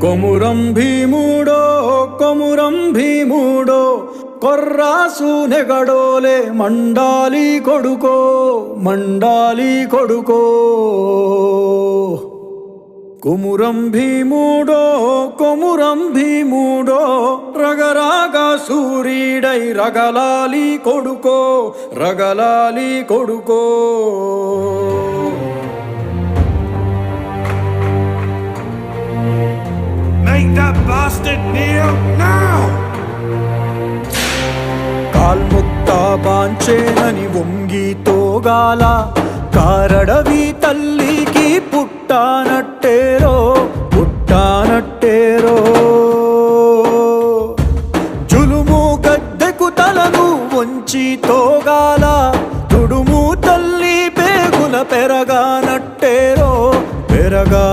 కొమురం భీముడో కొమురం భీముడో కొర్రాసు నెగడోలే మండాలి కొడుకో మండాలి కొడుకో. కొమురం భీముడో కొమురం భీముడో రగరాగా సూరీడై రగలాలి కొడుకో రగలాలి కొడుకో. Make that bastard kneel now! కాల్ముక్తా బాంచేనని వంగి తోగాల కారడవి తల్లికి పుట్టానట్టే